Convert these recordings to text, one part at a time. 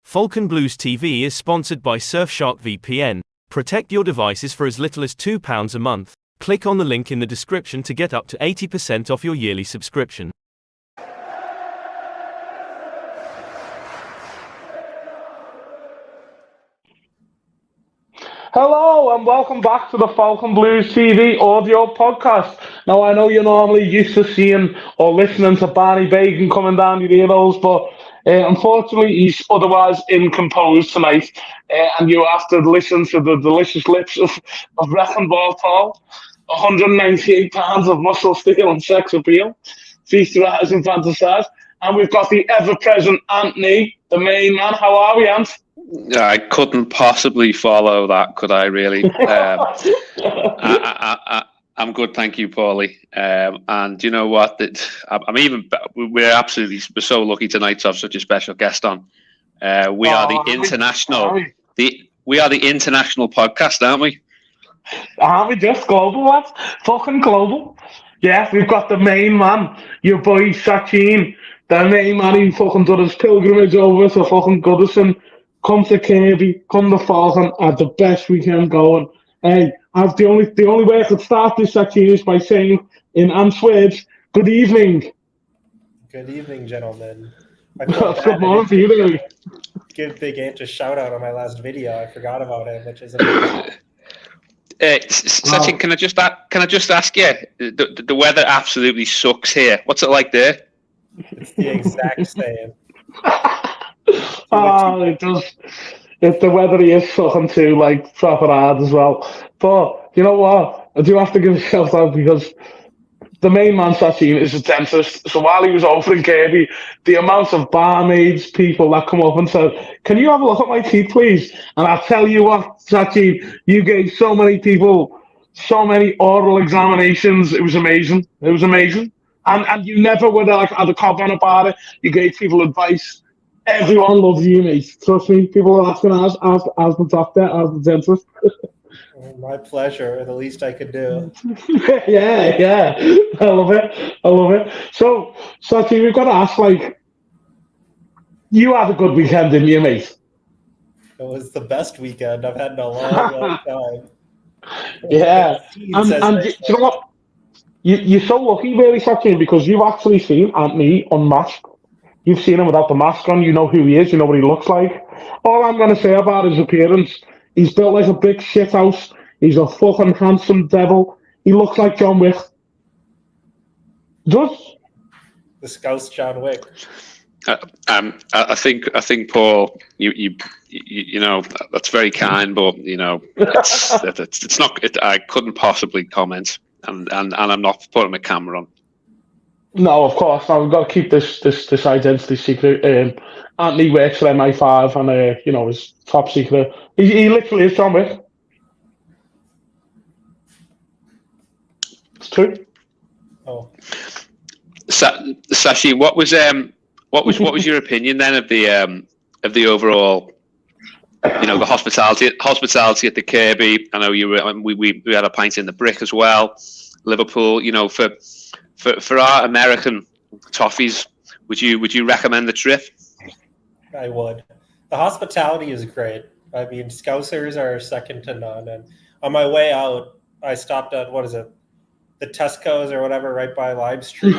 Falcon Blues TV is sponsored by Surfshark VPN. Protect your devices for as little as £2 a month. Click on the link in the description to get up to 80% off your yearly subscription. Hello and welcome back to the Falcon Blues TV audio podcast. Now I know you're normally used to seeing or listening to Barney Bacon coming down your earholes, but unfortunately he's otherwise incomposed tonight, and you have to listen to the delicious lips of Wrecking Ball Paul, 198 pounds of muscle steel and sex appeal, feast, rise and fantasize, and we've got the ever-present Anthony, the main man. How are we, Ant? I couldn't possibly follow that, could I? Really? I'm good, thank you, Paulie. And you know what? We're so lucky tonight to have such a special guest on. We are the international podcast, aren't we? Aren't we just global, lads? Fucking global. Yeah, we've got the main man, your boy Sachin, the main man who fucking did his pilgrimage over to fucking Goodison. Come to Kirby, come to Falcon, had the best weekend going. Hey, the only way I could start this section is by saying in Ant's words, good evening. Good evening, gentlemen. Good morning for you, baby. Give Big Ant a shout out on my last video. I forgot about him, which is amazing. Sachin, can I just ask you? The weather absolutely sucks here. What's it like there? It's the exact same. It does. If the weather is sucking too, like proper hard as well. But you know what? I do have to give a shout out because the main man Sachin is a dentist. So while he was over in Kirby, the amount of barmaids, people that come up and said, "Can you have a look at my teeth, please?" And I tell you what, Sachin, you gave so many people so many oral examinations. It was amazing. It was amazing. And you never would have had a cob on about it. You gave people advice. Everyone loves you, mate. Trust me. People are asking as the doctor, as the dentist. My pleasure. The least I could do. yeah. I love it. So, Sachin, we've got to ask, you had a good weekend, didn't you, mate? It was the best weekend I've had in a long time. Yeah. And you know what? You're so lucky, really, Sachin, because you've actually seen Anthony unmasked. You've seen him without the mask on. You know who he is. You know what he looks like. All I'm going to say about his appearance, he's built like a big shit house. He's a fucking handsome devil. He looks like John Wick. Does? The Scouse John Wick. I think Paul, you know, that's very kind, but you know, it's not. I couldn't possibly comment, and I'm not putting my camera on. No, of course. Now we've got to keep this identity secret. Anthony works for MI5, and you know, his top secret. He literally is John Wick. It's true. Oh, Sashi, what was your opinion then of the overall, you know, the hospitality at the Kirby? I know you were. We had a pint in the Brick as well. Liverpool, you know, for our American toffees, would you recommend the trip? I would. The hospitality is great. I mean, Scousers are second to none. And on my way out, I stopped at, the Tesco's or whatever, right by Lime Street.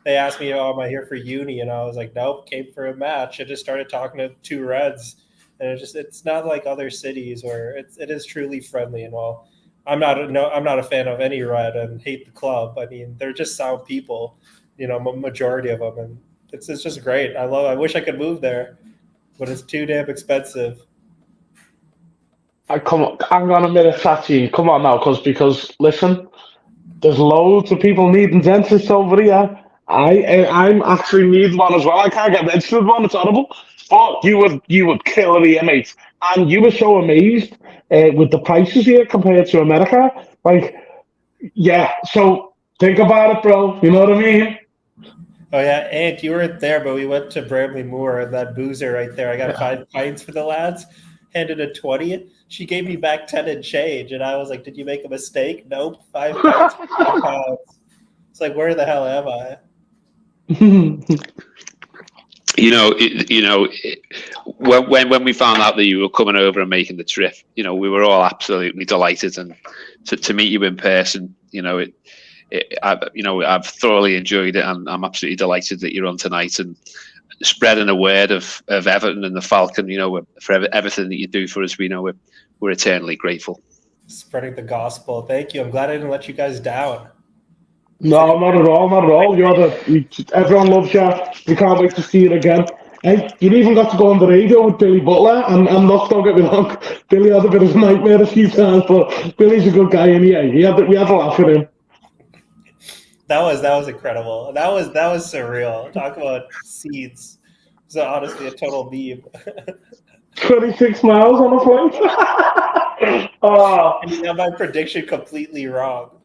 They asked me, "Oh, am I here for uni?" And I was like, "Nope, came for a match." I just started talking to two Reds, and it's not like other cities where it is truly friendly. And while I'm not a fan of any Red and hate the club, I mean, they're just sound people, you know, majority of them, and it's just great. I wish I could move there, but it's too damn expensive. I'm gonna admit it, Sachin. Come on now, because listen, there's loads of people needing dentists over here. I'm actually need one as well. I can't get registered one. It's horrible. But you would kill it here, mate. And you were so amazed with the prices here compared to America. Like, yeah. So think about it, bro. You know what I mean? Oh yeah, Ant, you weren't there, but we went to Bramley Moore and that boozer right there. I got 5 pints for the lads. Handed a 20. She gave me back 10 and change, and I was like, "Did you make a mistake?" Nope. 5 pints for £5. It's like, where the hell am I? When we found out that you were coming over and making the trip, we were all absolutely delighted, and to meet you in person, I've thoroughly enjoyed it, and I'm absolutely delighted that you're on tonight and spreading a word of Everton and the Falcon. For everything that you do for us, we're eternally grateful. Spreading the gospel. Thank you. I'm glad I didn't let you guys down. No, not at all, not at all. Everyone loves you. We can't wait to see you again. Hey, you even got to go on the radio with Billy Butler, and look, don't get me wrong, Billy had a bit of a nightmare a few times, but Billy's a good guy, and we had a laugh with him. That was incredible. That was surreal. Talk about seeds. It's honestly a total meme. 26 miles on a flight. And you got my prediction completely wrong.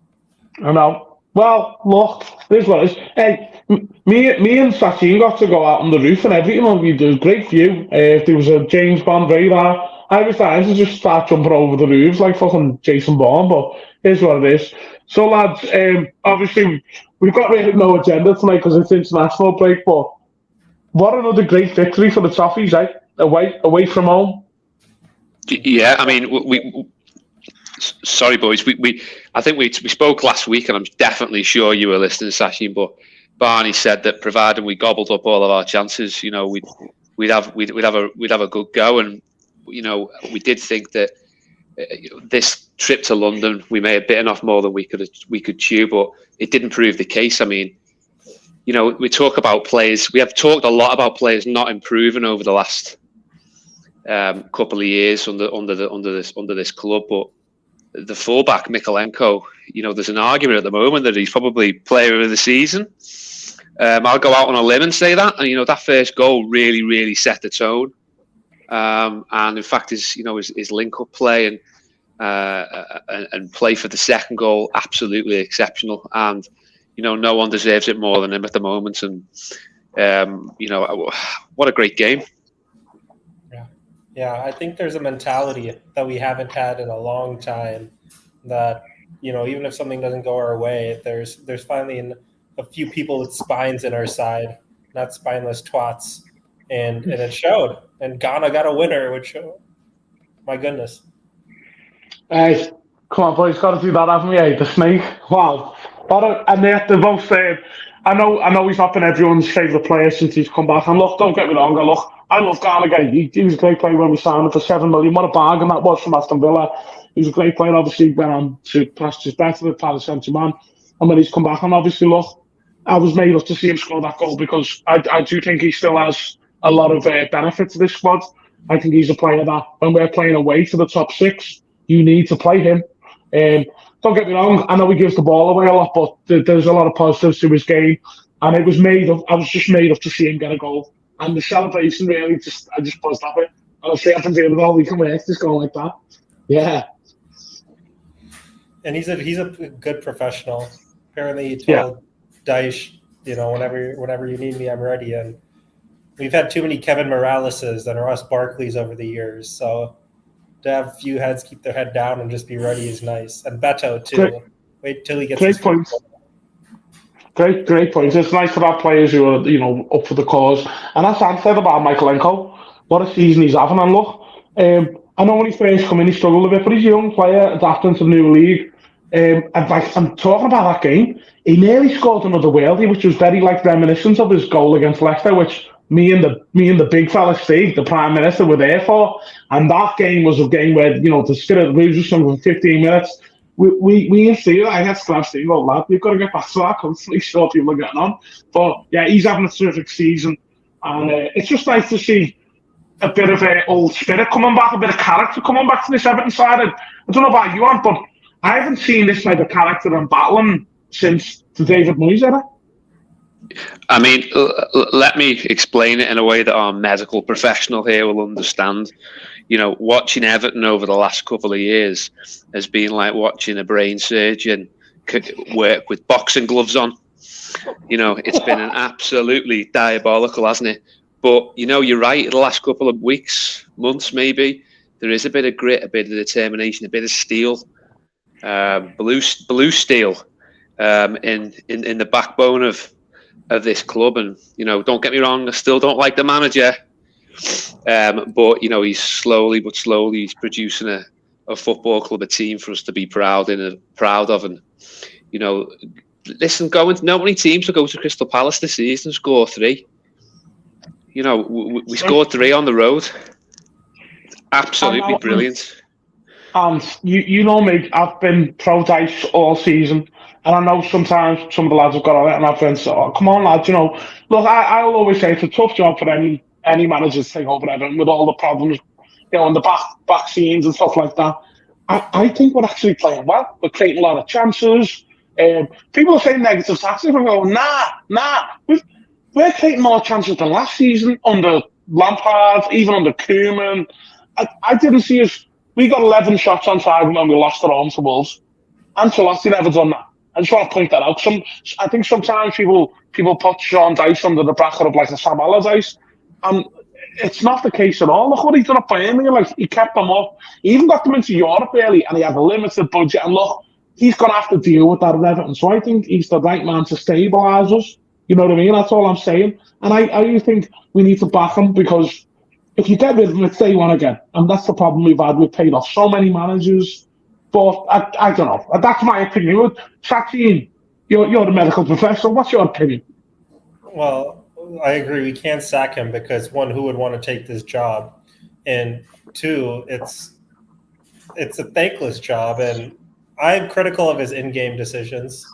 I know. Well, look, this was. Hey, me and Sachin got to go out on the roof and everything. There was a great view. There was a James Bond radar. I was trying to just start jumping over the roofs like fucking Jason Bourne, but here's what it is. So, lads, obviously, we've got really no agenda tonight because it's international break, but what another great victory for the Toffees, eh? Away from home. Yeah, I mean, sorry, boys. I think we spoke last week, and I'm definitely sure you were listening, Sachin. But Barney said that providing we gobbled up all of our chances, we'd have a good go. And we did think that this trip to London, we may have bitten off more than we could chew, but it didn't prove the case. I mean, we talk about players. We have talked a lot about players not improving over the last couple of years under this club, but the fullback Mikolenko, there's an argument at the moment that he's probably player of the season. I'll go out on a limb and say that, and that first goal really, really set the tone. And in fact, his link-up play and play for the second goal, absolutely exceptional. And no one deserves it more than him at the moment. And what a great game. Yeah, I think there's a mentality that we haven't had in a long time that, even if something doesn't go our way, there's finally a few people with spines in our side, not spineless twats. And it showed. And Ghana got a winner, which, my goodness. Hey, come on, boys, got to do that, haven't we? Hey, the snake. Wow. And they're the most. I know he's not been everyone's favourite player since he's come back. And look, don't get me wrong. Look, I love Ghana guy. He was a great player when we signed him for $7 million. What a bargain that was from Aston Villa. He was a great player. Obviously, went on to pastures better with Paris Saint-Germain. And when he's come back, and obviously, look, I was made up to see him score that goal because I do think he still has a lot of benefit to this squad. I think he's a player that when we're playing away to the top six, you need to play him. Don't get me wrong, I know he gives the ball away a lot, but there's a lot of positives to his game. And I was just made up to see him get a goal. And the celebration really I just buzzed off it. And I was thinking to him, we can work this goal like that. Yeah. And he's a good professional. Apparently he told Daesh, whenever you need me, I'm ready. And we've had too many Kevin Moraleses and Ross Barkleys over the years. So to have a few heads keep their head down and just be ready is nice. And Beto too. Wait till he gets great points. Great points. It's nice to have players who are, up for the cause. And as Sam said about Mikolenko, what a season he's having. And look, I know when he first came in, he struggled a bit, but he's a young player adapting to the new league. And I'm talking about that game, he nearly scored another worldie, which was very reminiscent of his goal against Leicester, which me and the big fella Steve, the Prime Minister, were there for. And that game was a game where, the spirit loses something for 15 minutes. We see it. I had to grab Steve, lad, you've got to get back to that constantly, sure people are getting on. But yeah, he's having a terrific season. And it's just nice to see a bit of old spirit coming back, a bit of character coming back to this Everton side. I don't know about you, Ant, but I haven't seen this type of character and battling since the David Moyes era. I mean, let me explain it in a way that our medical professional here will understand. Watching Everton over the last couple of years has been like watching a brain surgeon work with boxing gloves on. It's been an absolutely diabolical, hasn't it? But, you're right, the last couple of weeks, months maybe, there is a bit of grit, a bit of determination, a bit of steel, blue steel in the backbone of this club. And don't get me wrong, I still don't like the manager, but he's slowly he's producing a football club, a team for us to be proud of. And listen, not many teams will go to Crystal Palace this season and score 3. We scored 3 on the road. Absolutely brilliant. And you know me, I've been pro Dice all season, and I know sometimes some of the lads have got on it, and I've been come on, lads, look, I'll always say it's a tough job for any manager to take over Everton with all the problems, in the back scenes and stuff like that. I think we're actually playing well. We're creating a lot of chances. People are saying negative tactics. I'm going, nah. We're creating more chances than last season under Lampard, even under Koeman. I didn't see us. We got 11 shots on target when we lost at home to Wolves. Ancelotti never done that. I just want to point that out. I think sometimes people put Sean Dyche under the bracket of like a Sam Allardyce, and it's not the case at all. Look what he's done at Bayern. Like, he kept them up. He even got them into Europe early, and he had a limited budget. And look, he's going to have to deal with that at Everton. So I think he's the right man to stabilise us. You know what I mean? That's all I'm saying. And I think we need to back him, because if you get rid of him, it's day one again. And that's the problem we've had. We've paid off so many managers. But I don't know. That's my opinion. Sachin, you're the medical professional. What's your opinion? Well, I agree. We can't sack him because, one, who would want to take this job? And two, it's a thankless job. And I'm critical of his in-game decisions.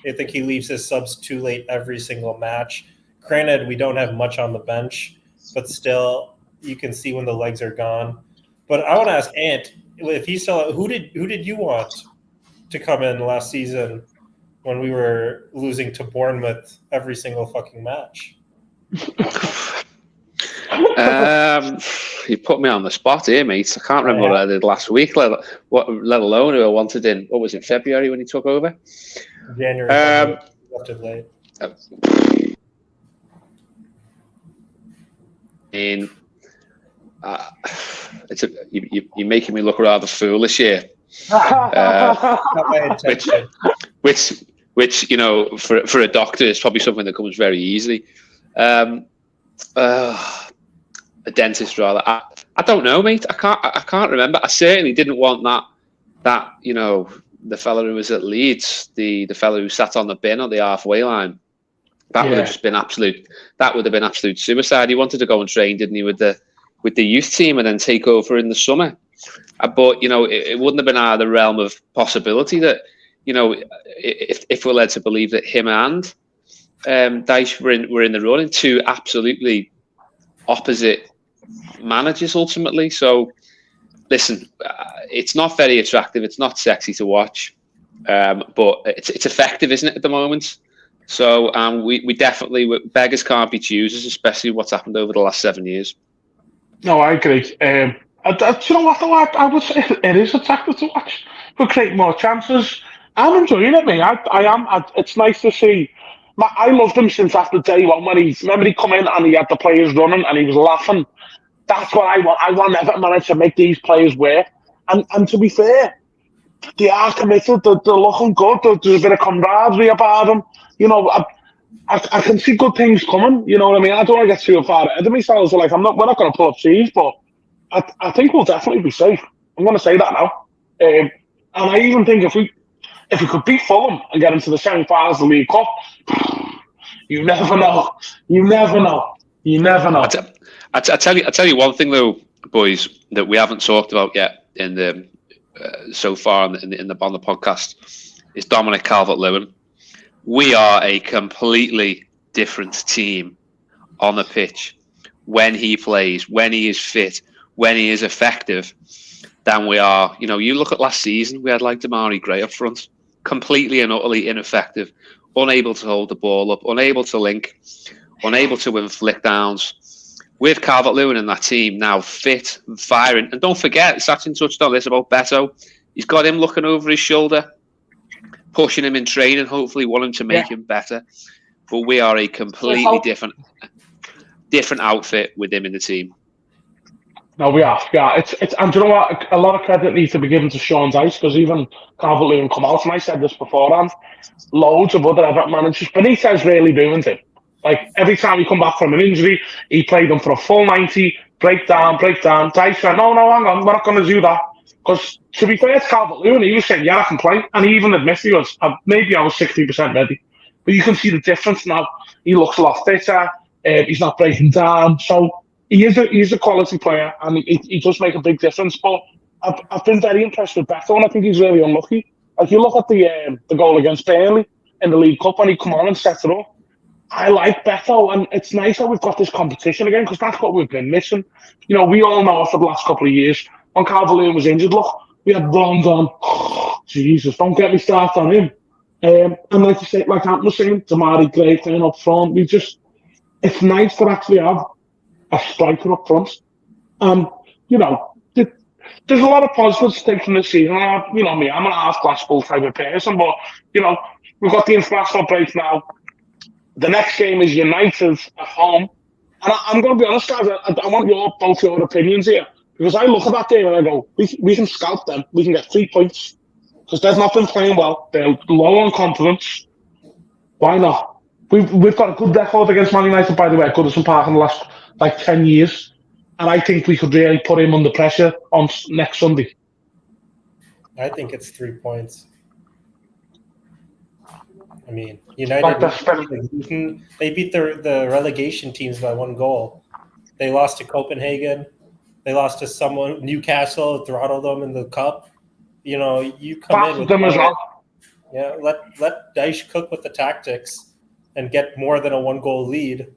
I think he leaves his subs too late every single match. Granted, we don't have much on the bench, but still, you can see when the legs are gone. But I want to ask Ant, if he's still, who did you want to come in last season when we were losing to Bournemouth every single fucking match? You put me on the spot here, mate. I can't remember what I did last week, let alone who I wanted in. What was it, February when he took over? January. Left it late. You're making me look rather foolish here. Which for a doctor is probably something that comes very easily. A dentist, rather. I don't know, mate. I can't remember. I certainly didn't want that the fella who was at Leeds, the fella who sat on the bin on the halfway line. That would have just been absolute. That would have been absolute suicide. He wanted to go and train, didn't he, with the youth team and then take over in the summer. But it wouldn't have been out of the realm of possibility that if we're led to believe that him and Dyche were in the running, two absolutely opposite managers ultimately. So listen, it's not very attractive. It's not sexy to watch, but it's effective, isn't it, at the moment? So we definitely, beggars can't be choosers, especially what's happened over the last 7 years. No, I agree. Do you know what, though? I would say it is attractive to watch. We're creating more chances. I'm enjoying it, mate. I am. It's nice to see. I loved him since after day one when he come in and he had the players running and he was laughing. That's what I want. I want Everton manager to make these players work. And to be fair, they are committed. They're looking good. There's a bit of camaraderie about them. I can see good things coming. You know what I mean? I don't want to get too far ahead of myself. So we're not going to pull up seas, but I think we'll definitely be safe. I'm going to say that now. And I even think if we could beat Fulham and get into the semi-finals of the League Cup, you never know. I tell you one thing though, boys, that we haven't talked about yet in the so far on the podcast is Dominic Calvert-Lewin. We are a completely different team on the pitch when he plays, when he is fit, when he is effective, than we are. You look at last season, we had Damari Gray up front, completely and utterly ineffective, unable to hold the ball up, unable to link, unable to win flick downs. With Calvert-Lewin in that team now fit, firing, and don't forget, Sachin touched on this about Beto. He's got him looking over his shoulder, pushing him in training, hopefully wanting to make him better. But we are a completely different outfit with him in the team. No, we are. Yeah, it's and do you know what? A lot of credit needs to be given to Sean Dyche, because even Calvert-Lewin come out, and I said this beforehand, loads of other Everton managers, Benitez really ruined him. Like, every time he come back from an injury, he played them for a full 90, break down. Dice went, no, hang on, we're not going to do that. Because, to be fair to Calvert-Lewin, he was saying, yeah, I can play. And he even admitted, he goes, maybe I was 60% ready. But you can see the difference now. He looks a lot fitter. He's not breaking down. So, he's a quality player, and he does make a big difference. But I've been very impressed with Beto, and I think he's really unlucky. Like, you look at the goal against Burnley in the League Cup, and he come on and set it up. I like Beto, and it's nice that we've got this competition again, because that's what we've been missing. You know, we all know for the last couple of years, when Calvert-Lewin was injured, look, we had Rondon. Oh, Jesus, don't get me started on him. And like you say, like Ant was saying, Damari Gray playing up front, it's nice to actually have a striker up front. You know, there's a lot of positives to take from this season. You know me, I'm an half-glass full type of person, but, you know, we've got the international break now. The next game is United at home. And I'm going to be honest, guys, I want both your opinions here. Because I look at that game and I go, we can scalp them. We can get 3 points. Because they've not been playing well. They're low on confidence. Why not? We've got a good record against Man United, by the way, at Goodison Park in the last, 10 years. And I think we could really put him under pressure on next Sunday. I think it's 3 points. I mean, United, they beat the relegation teams by 1 goal. They lost to Copenhagen. They lost to someone, Newcastle, throttled them in the cup. You know, you come in with them as well. Yeah, let Dyche cook with the tactics and get more than a 1-goal lead,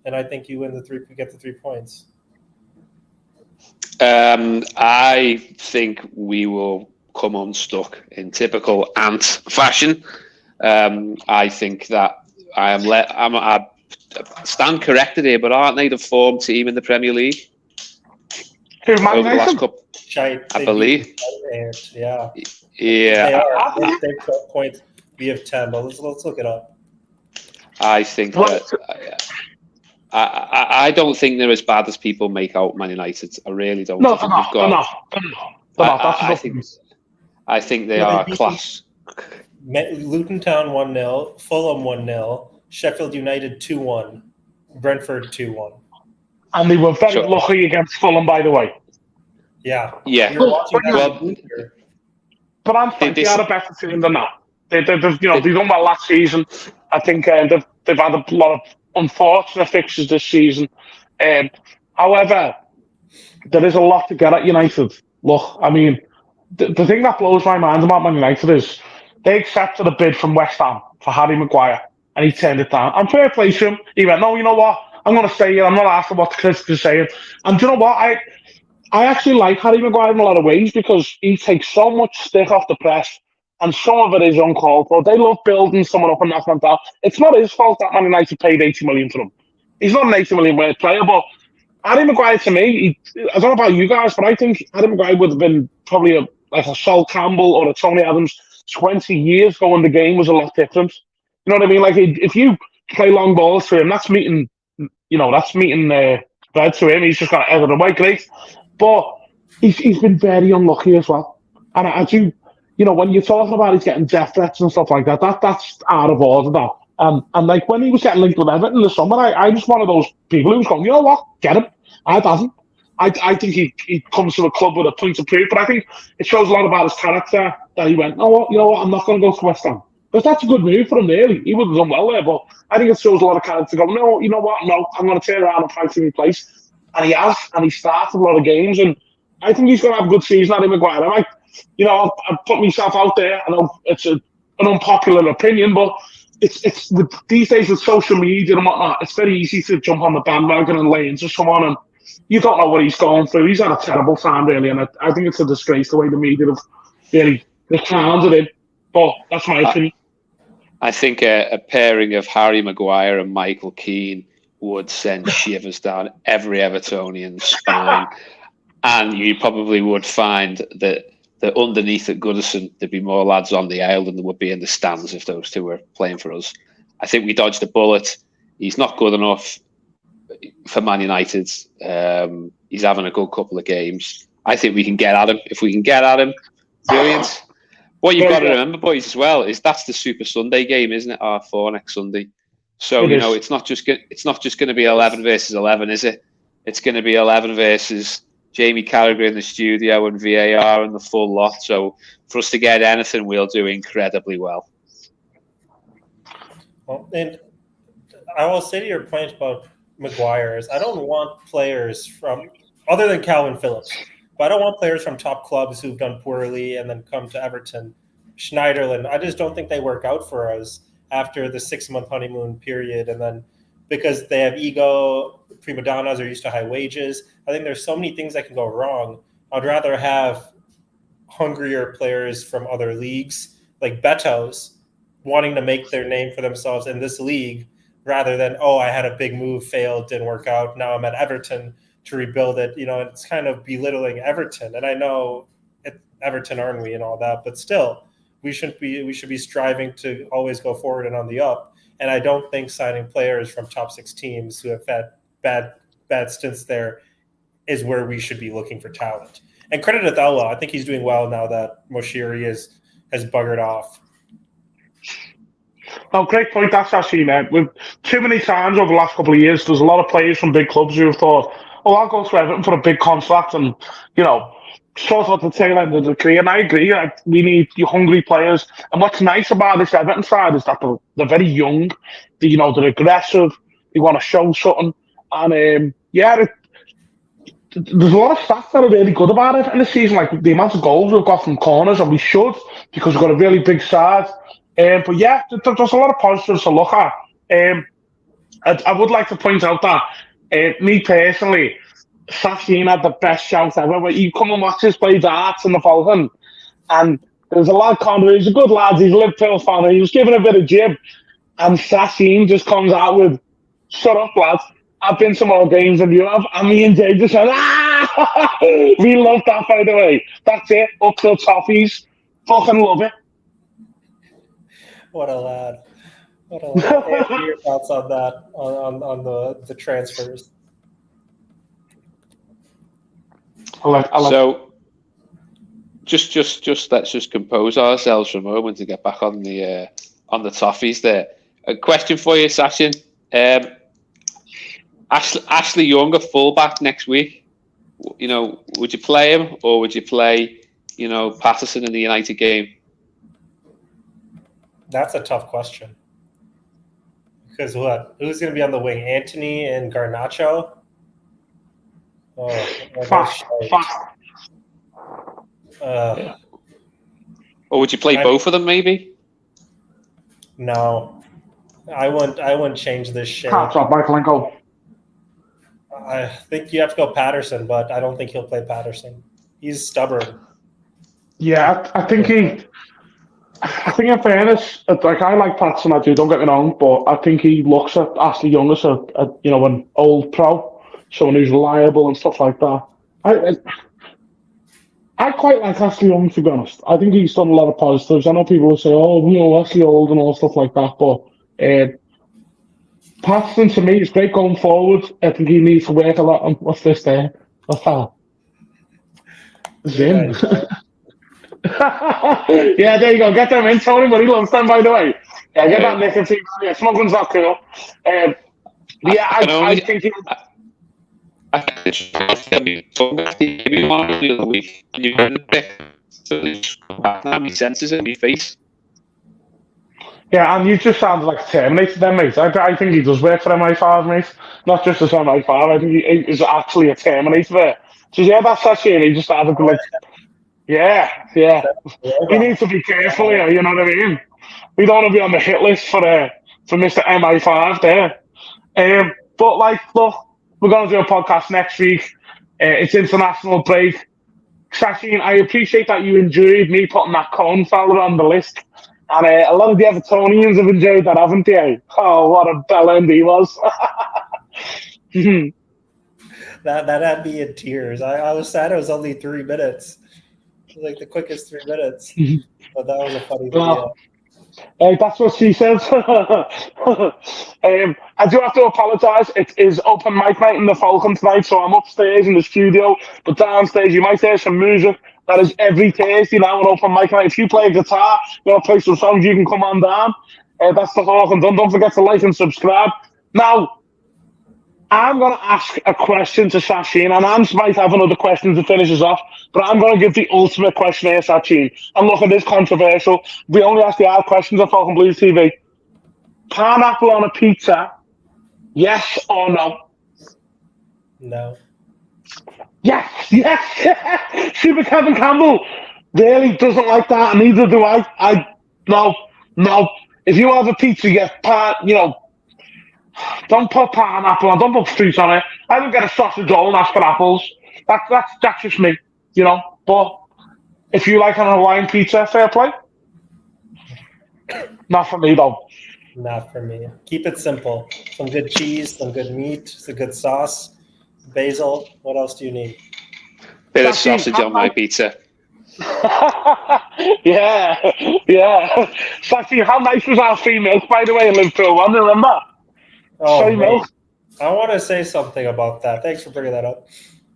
and I think you get the 3 points. I think we will come unstuck in typical Ant fashion. I think that I stand corrected here, but aren't they the form team in the Premier League? Over the last couple, I believe. Yeah. Yeah. They've 12 points. We have 10, but let's look it up. I think that I don't think they're as bad as people make out Man United. I really don't. No, they're not. I think they are class. Luton Town 1-0, Fulham 1-0, Sheffield United 2-1, Brentford 2-1. And they were very lucky against Fulham, by the way. Yeah. But I'm thinking they are a better team than that. They've done well last season. I think they've had a lot of unfortunate fixtures this season. However, there is a lot to get at United. Look, I mean, the thing that blows my mind about Man United is they accepted a bid from West Ham for Harry Maguire, and he turned it down. And fair play to him. He went, no, you know what? I'm going to stay here. I'm not asking what the critics are saying. And do you know what? I actually like Harry Maguire in a lot of ways because he takes so much stick off the press, and some of it is uncalled for. They love building someone up and knocking them down. It's not his fault that Man United paid 80 million for him. He's not an 80 million worth player, but Harry Maguire, to me, I don't know about you guys, but I think Harry Maguire would have been probably like a Sol Campbell or a Tony Adams 20 years ago when the game was a lot different. You know what I mean? Like, if you play long balls to him, that's meeting bread to him. He's just got to head it away, great. But he's been very unlucky as well. And I do, when you're talking about he's getting death threats and stuff like that, that's out of order now. And like when he was getting linked with Everton in the summer, I was one of those people who was going, you know what, get him. I doesn't. I think he comes to the club with a point of proof, but I think it shows a lot about his character that he went, you know what, I'm not going to go to West Ham. Because that's a good move for him, really. He would have done well there, but I think it shows a lot of character to go, no, you know what, no, I'm going to turn around and fight for my place. And he has, and he started a lot of games, and I think he's going to have a good season, Harry Maguire. I put myself out there. I know it's an unpopular opinion, but it's with these days with social media and whatnot, it's very easy to jump on the bandwagon and lay into someone, and you don't know what he's going through. He's had a terrible time, really, and I think it's a disgrace the way the media have really clowned him. But that's my opinion. I think a pairing of Harry Maguire and Michael Keane would send shivers down every Evertonian spine. And you probably would find that underneath at Goodison, there'd be more lads on the aisle than there would be in the stands if those two were playing for us. I think we dodged a bullet. He's not good enough for Man United. He's having a good couple of games. I think we can get at him. If we can get at him, brilliant. What you've got to remember, boys, as well, is that's the Super Sunday game, isn't it? R4 next Sunday. So it's not just going to be 11 versus 11, is it? It's going to be 11 versus Jamie Carragher in the studio and VAR and the full lot. So for us to get anything, we'll do incredibly well. Well, and I will say to your point about Maguire's, I don't want players from other than Calvin Phillips, but I don't want players from top clubs who've done poorly and then come to Everton. Schneiderlin, I just don't think they work out for us after the 6-month honeymoon period, and then because they have ego, prima donnas are used to high wages. I think there's so many things that can go wrong. I'd rather have hungrier players from other leagues like Beto's wanting to make their name for themselves in this league rather than, I had a big move, failed, didn't work out. Now I'm at Everton to rebuild it. It's kind of belittling Everton. And I know Everton, aren't we, and all that, but still, we should be striving to always go forward and on the up. And I don't think signing players from top 6 teams who have had bad stints there is where we should be looking for talent. And credit to Thelwell. I think he's doing well now that Moshiri has buggered off. No, great point. That's actually, with too many times over the last couple of years, there's a lot of players from big clubs who have thought, I'll go to Everton for a big contract and, sort of at the tail end of the career. And I agree, we need hungry players. And what's nice about this Everton side is that they're very young. They're aggressive. They want to show something. And, there's a lot of stats that are really good about it in the season, like the amount of goals we've got from corners, and we should, because we've got a really big side. But there's a lot of positives to look at. I would like to point out that me personally, Sachin had the best shout ever. But you come and watch us play darts in the Falcon, and there's a lad, Connor, he's a good lad, he's a Liverpool fan, and he was giving a bit of jib, and Sachin just comes out with, shut up, lads, I've been to more games than you have, and me and Dave just said, we love that, by the way. That's it, up to the toffees. Fucking love it. What a lad. What are your thoughts on that, on the transfers? So, just let's just compose ourselves for a moment to get back on the toffees there. A question for you, Sachin. Ashley Young, a fullback next week. Would you play him, or would you play, Patterson in the United game? That's a tough question. Because what? Who's going to be on the wing? Anthony and Garnacho? Fast. Or would you play both of them, maybe? No, I wouldn't change this shit. Can't drop Michaelenko. I think you have to go Patterson, but I don't think he'll play Patterson. He's stubborn. Yeah, I think in fairness, I like Patterson, I do, don't get me wrong, but I think he looks at Ashley Young as an old pro, someone who's reliable and stuff like that. I quite like Ashley Young, to be honest. I think he's done a lot of positives. I know people will say, Ashley old and all stuff like that, but Patterson, to me, is great going forward. I think he needs to work a lot on, what's this there? What's that? Zim. Yeah, there you go. Get them in, Tony, but he loves them, by the way. Yeah, get that nicotine. Yeah, smoking's not cool. I think he... Maybe one the other week, and you heard it. So he senses it in his face. Yeah, and you just sounded like a Terminator then, mate. I think he does work for MI5, mate. Not just as MI5, I think he is actually a Terminator there. So yeah, that's actually, he just started to yeah. We need to be careful here, you know what I mean? We don't want to be on the hit list for Mr. MI5 there. But look, we're going to do a podcast next week. It's international break. Sachin, I appreciate that you enjoyed me putting that Cone fella on the list. And a lot of the Evertonians have enjoyed that, haven't they? Oh, what a bellend he was. That had me in tears. I was sad it was only 3 minutes. It was like the quickest 3 minutes. But that was a funny video. That's what she says. I do have to apologise. It is open mic night in the Falcon tonight, so I'm upstairs in the studio. But downstairs, you might hear some music. That is every Thursday now on open mic night. If you play a guitar, you want to play some songs, you can come on down. That's the Falcon done. Don't forget to like and subscribe. Now, I'm going to ask a question to Sachin, and Ants might have another question to finish us off, but I'm going to give the ultimate question here, Sachin. And look, it is controversial. We only ask the hard questions on Falcon Blues TV. Pineapple on a pizza, yes or no? No. Yes. Super Kevin Campbell really doesn't like that, and neither do I. No. If you have a pizza, don't put pineapple on, don't put fruit on it. I don't get a sausage roll and ask for apples. That's just me, But if you like an Hawaiian pizza, fair play. Not for me, though. Not for me. Keep it simple. Some good cheese, some good meat, some good sauce, basil. What else do you need? Bit of sausage on my pizza. yeah. Sachin, how nice was our free milk, by the way, in Liverpool one, remember? Oh, free milk. I want to say something about that. Thanks for bringing that up.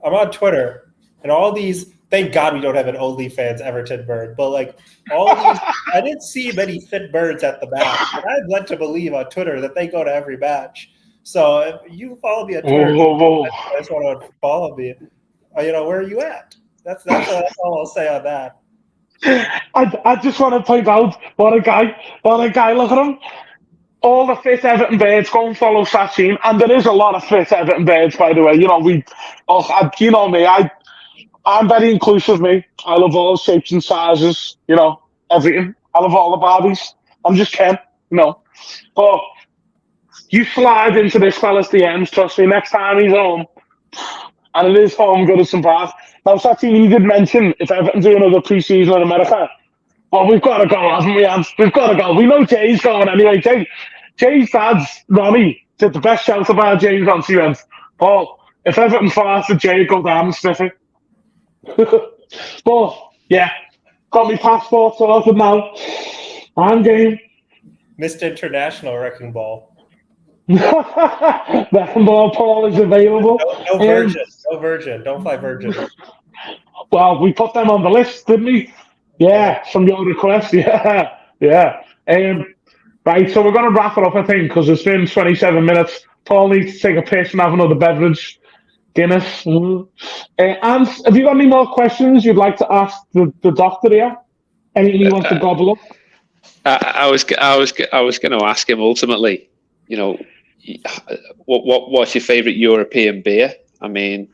I'm on Twitter, and all these, thank God we don't have an OnlyFans Everton bird, but like all these, I didn't see many fit birds at the match, and I'd like to believe on Twitter that they go to every match. So if you follow me on Twitter, I just want to follow me. Where are you at? That's all I'll say on that. I just want to point out what a guy! Look at him. All the fit Everton birds go and follow Sachin, and there is a lot of fit Everton birds, by the way. You know me. I'm very inclusive, me. I love all shapes and sizes. Everything. I love all the Barbies. I'm just Ken. But you slide into this fella's DMs. Trust me. Next time he's home, and it is home, Goodison Park. Now, Sachin, you did mention if Everton do another pre-season in America. Well, we've got to go, haven't we, Ants? We've got to go. We know Jay's going anyway. Jay's dad's Ronnie did the best shout about James once he went, Paul, if Everton farted, Jay would go down and sniff it. But, yeah, got my passport sorted now. I'm game. Mr. International Wrecking Ball. Wrecking Ball Paul is available. No Virgin. No Virgin. Don't fly Virgin. Well, we put them on the list, didn't we? Yeah, from your request. Yeah. Right, so we're going to wrap it up, I think, because it's been 27 minutes. Paul needs to take a piss and have another beverage. Guinness. And have you got any more questions you'd like to ask the doctor here? Anything you want to gobble up? I was going to ask him ultimately. What's your favourite European beer? I mean,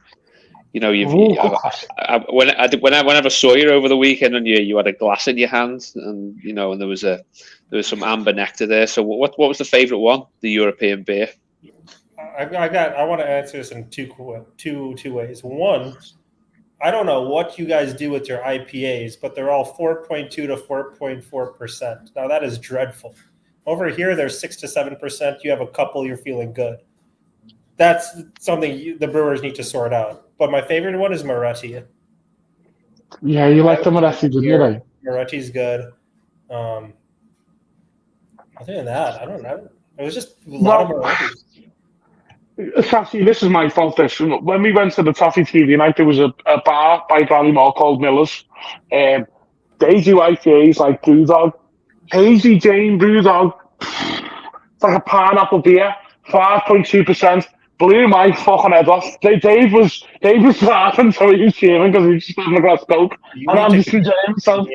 whenever I saw you over the weekend, and you had a glass in your hand, and and there was some amber nectar there. So what was the favourite one? The European beer. I want to answer this in two ways. One, I don't know what you guys do with your IPAs, but they're all 4.2 to 4.4%. Now that is dreadful. Over here, they're 6 to 7%. You have a couple, you're feeling good. That's something the brewers need to sort out. But my favorite one is Moretti. Yeah, you like the Moretti, didn't you? Moretti's good. Other than that, I don't know. It was just a lot of Moretti. Sassy, this is my fault. When we went to the Toffee TV night, there was a bar by Ballymore called Miller's. They do IPAs like Brewdog. Hazy Jane Brewdog. It's like a pineapple beer, 5.2%. Blew my fucking head off. Dave was laughing, so he was cheering because he was just having a glass of Coke. And I'm just enjoying myself.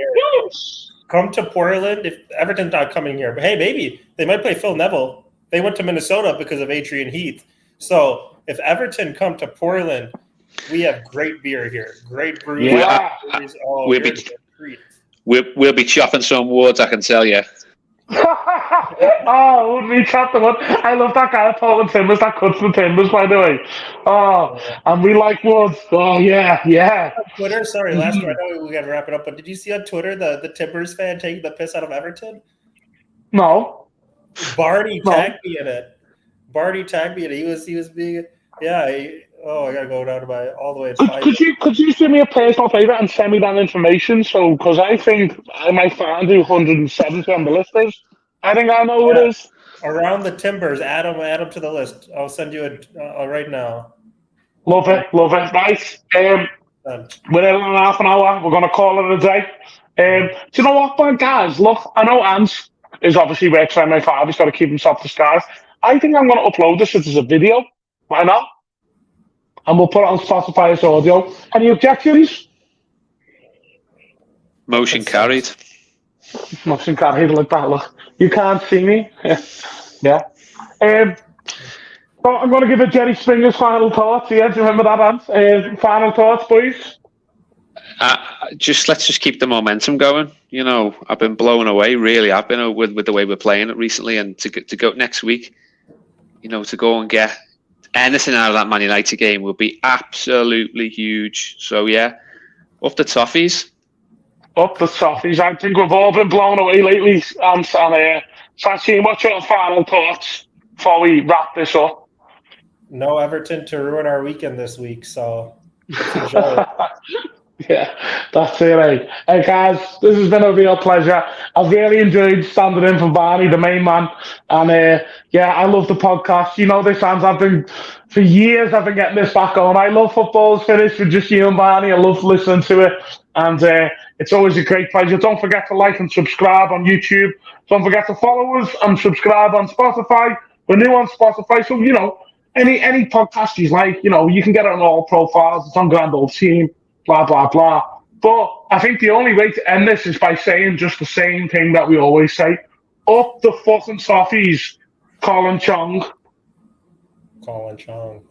Come to Portland if Everton's not coming here. But hey, maybe they might play Phil Neville. They went to Minnesota because of Adrian Heath. So if Everton come to Portland, we have great beer here. Great brews. Yeah. We'll be chopping some woods, I can tell you. Oh, would we chop the wood? I love that guy, Paul Timbers, that cuts the timbers, by the way. Oh, and we like woods. Oh, yeah. Twitter, sorry, last one. I know we got to wrap it up, but did you see on Twitter the Timbers fan taking the piss out of Everton? No. Barney tagged me in it. He was being, I gotta go down to all the way. Could you do me a personal favor and send me that information? So, because I think I might find who 170 on the list is. I think I know who it is. Around the Timbers, add them to the list. I'll send you it right now. Love it. Right. We're in half an hour. We're going to call it a day. Do you know what, guys? Look, I know Ants is obviously works for MA5. He's got to keep himself disguised. I think I'm going to upload this as a video. Why not? And we'll put it on Spotify as audio. Any objections? Motion carried. Motion carried like that. Look, you can't see me. Yeah. So I'm going to give it Jerry Springer's final thoughts. Yeah, do you remember that, Ant? Final thoughts, boys? Let's just keep the momentum going. You know, I've been blown away. Really, I've been with the way we're playing it recently, and to go next week. You know, to go and get anything out of that Man United game would be absolutely huge. So yeah, up the toffees. Up the toffees. I think we've all been blown away lately. And Sachin, what's your final thoughts before we wrap this up? No Everton to ruin our weekend this week, so let's enjoy it. Yeah, that's it, eh? Hey, guys, this has been a real pleasure. I've really enjoyed standing in for Barney, the main man. And, yeah, I love the podcast. You know this, Hans. For years, I've been getting this back on. I love Football's Finished with just you and Barney. I love listening to it. And it's always a great pleasure. Don't forget to like and subscribe on YouTube. Don't forget to follow us and subscribe on Spotify. We're new on Spotify, so, you know, any podcast you like, you know, you can get it on all profiles. It's on Grand Old Team, blah, blah, blah. But I think the only way to end this is by saying just the same thing that we always say. Up the fucking toffees, Colin Chong. Colin Chong.